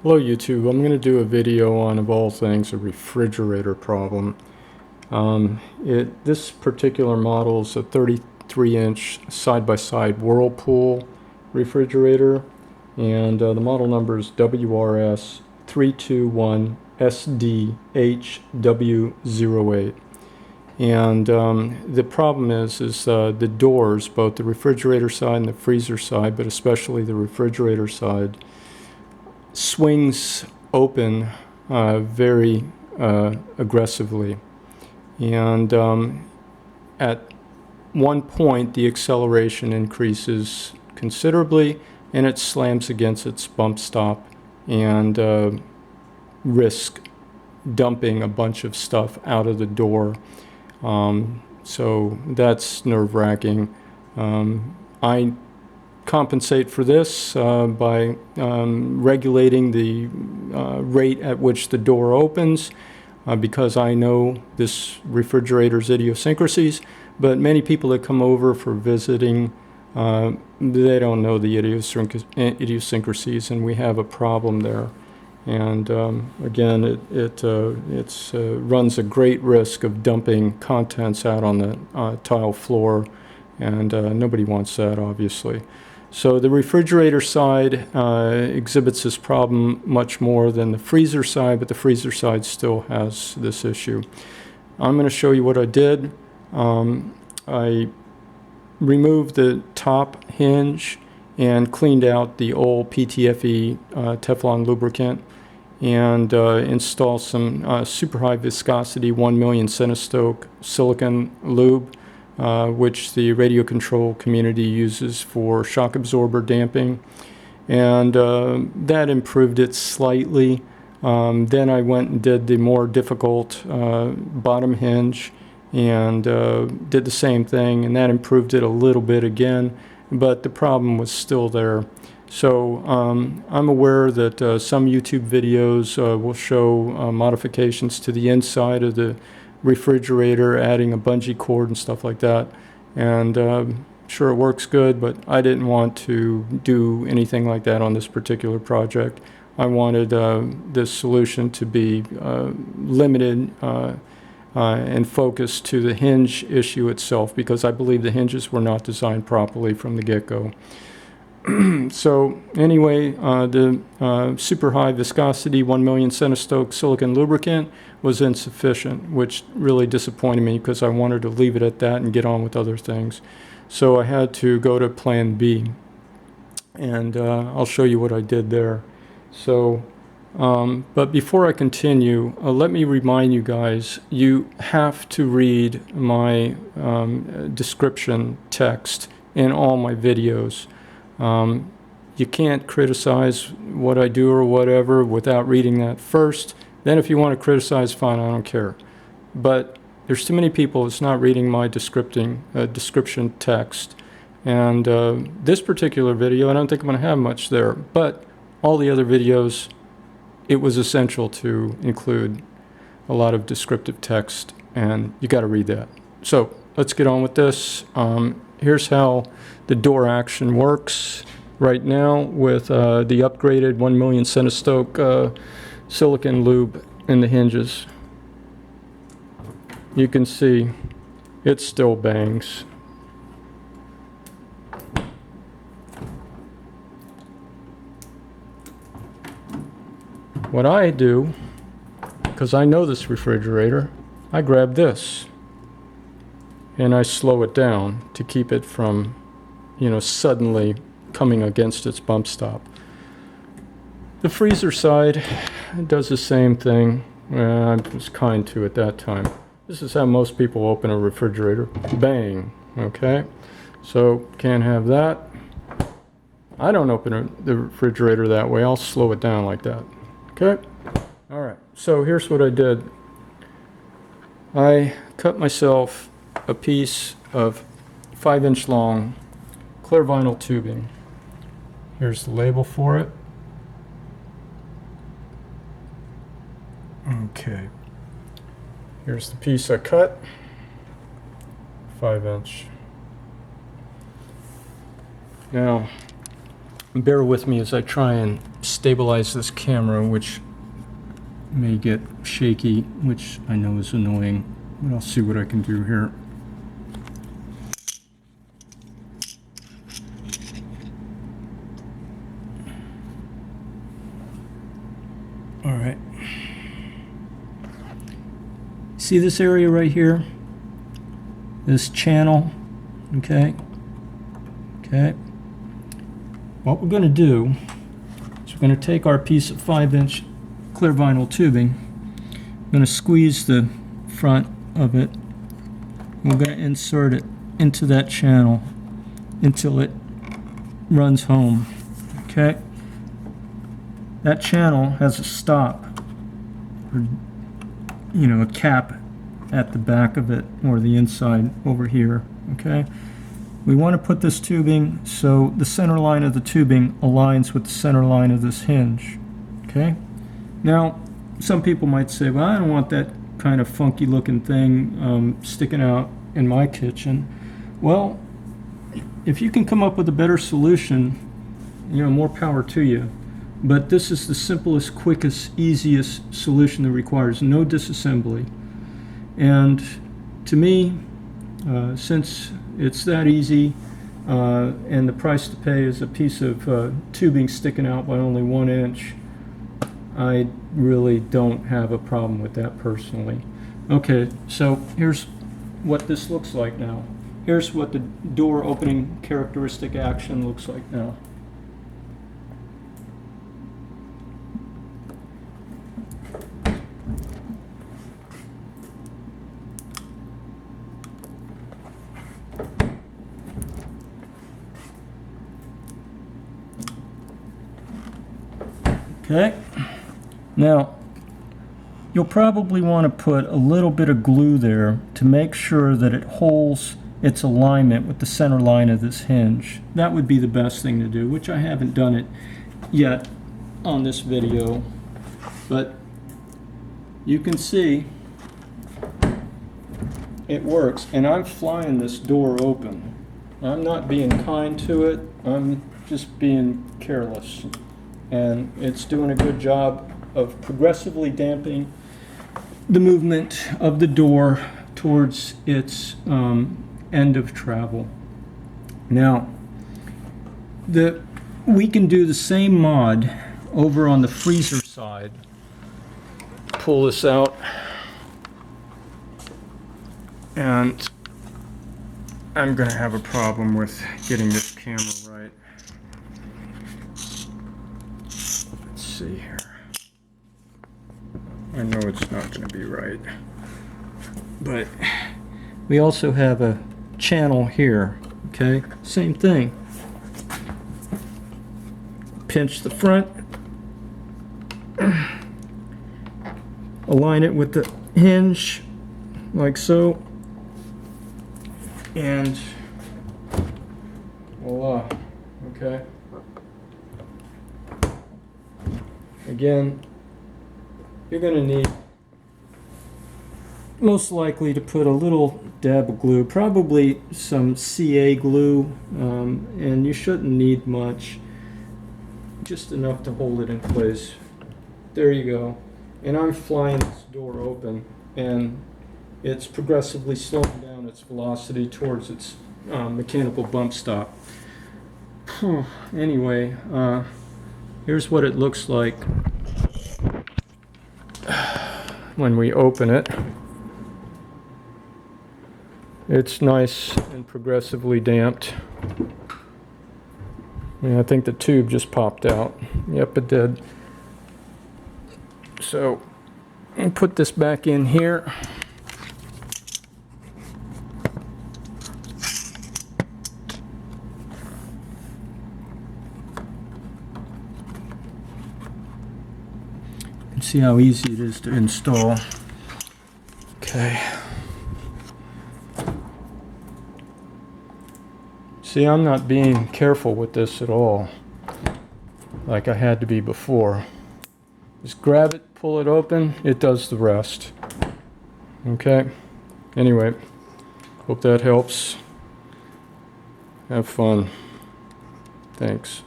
Hello YouTube, I'm going to do a video on, of all things, a refrigerator problem. This particular model is a 33-inch side-by-side Whirlpool refrigerator, and the model number is WRS321SDHW08. And the problem is the doors, both the refrigerator side and the freezer side, but especially the refrigerator side, swings open very aggressively, and at one point the acceleration increases considerably and it slams against its bump stop and risk dumping a bunch of stuff out of the door. So that's nerve-wracking. I compensate for this by regulating the rate at which the door opens, because I know this refrigerator's idiosyncrasies, but many people that come over for visiting, they don't know the idiosyncrasies, and we have a problem there. And again, it runs a great risk of dumping contents out on the tile floor, and nobody wants that, obviously. So the refrigerator side exhibits this problem much more than the freezer side, but the freezer side still has this issue. I'm going to show you what I did. I removed the top hinge and cleaned out the old PTFE Teflon lubricant, and installed some super high viscosity 1 million centistoke silicone lube, which the radio control community uses for shock absorber damping, and that improved it slightly. Then I went and did the more difficult bottom hinge and did the same thing, and that improved it a little bit again, but the problem was still there. So I'm aware that some YouTube videos will show modifications to the inside of the refrigerator, adding a bungee cord and stuff like that, and sure, it works good, but I didn't want to do anything like that on this particular project. I wanted this solution to be limited and focused to the hinge issue itself, because I believe the hinges were not designed properly from the get-go. So anyway, the super high viscosity 1 million centistoke silicone lubricant was insufficient, which really disappointed me because I wanted to leave it at that and get on with other things. So I had to go to plan B, and I'll show you what I did there. So but before I continue, let me remind you guys, you have to read my description text in all my videos. You can't criticize what I do or whatever without reading that first. Then if you want to criticize, fine, I don't care. But there's too many people that's not reading my description text. And this particular video, I don't think I'm going to have much there. But all the other videos, it was essential to include a lot of descriptive text, and you got to read that. So let's get on with this. Here's how the door action works right now with the upgraded 1 million centistoke silicone lube in the hinges. You can see it still bangs. What I do, because I know this refrigerator, I grab this and I slow it down to keep it from, suddenly coming against its bump stop. The freezer side does the same thing. I was kind to at that time. This is how most people open a refrigerator. Bang. Okay? So can't have that. I don't open the refrigerator that way. I'll slow it down like that. Okay? Alright. So here's what I did. I cut myself a piece of 5-inch long clear vinyl tubing. Here's the label for it. Okay. Here's the piece I cut. 5-inch. Now, Bear with me as I try and stabilize this camera, which may get shaky, which I know is annoying, but I'll see what I can do here. All right. See this area right here? This channel, okay? Okay. What we're going to do is we're going to take our piece of 5-inch clear vinyl tubing. I'm going to squeeze the front of it. We're going to insert it into that channel until it runs home, okay? That channel has a stop, or, you know, a cap at the back of it, or the inside over here, okay? We want to put this tubing so the center line of the tubing aligns with the center line of this hinge, okay? Now, some people might say, well, I don't want that kind of funky looking thing sticking out in my kitchen. Well, if you can come up with a better solution, you know, more power to you. But this is the simplest, quickest, easiest solution that requires no disassembly. And to me, since it's that easy, and the price to pay is a piece of tubing sticking out by only 1 inch, I really don't have a problem with that personally. Okay, so here's what this looks like now. Here's what the door opening characteristic action looks like now. Okay, now you'll probably want to put a little bit of glue there to make sure that it holds its alignment with the center line of this hinge. That would be the best thing to do, which I haven't done it yet on this video, but you can see it works. And I'm flying this door open. I'm not being kind to it, I'm just being careless. And it's doing a good job of progressively damping the movement of the door towards its end of travel. Now, we can do the same mod over on the freezer side. Pull this out, and I'm going to have a problem with getting this camera right. See here. I know it's not going to be right, but we also have a channel here, okay? Same thing. Pinch the front, align it with the hinge like so, and voila, okay? Again, you're going to need most likely to put a little dab of glue, probably some CA glue, and you shouldn't need much, just enough to hold it in place. There you go. And I'm flying this door open, and it's progressively slowing down its velocity towards its mechanical bump stop. Anyway, here's what it looks like when we open it. It's nice and progressively damped. Yeah, I think the tube just popped out. Yep, it did. So, I'll put this back in here. See how easy it is to install. Okay. See, I'm not being careful with this at all, like I had to be before. Just grab it, pull it open, it does the rest. Okay. Anyway, hope that helps. Have fun. Thanks.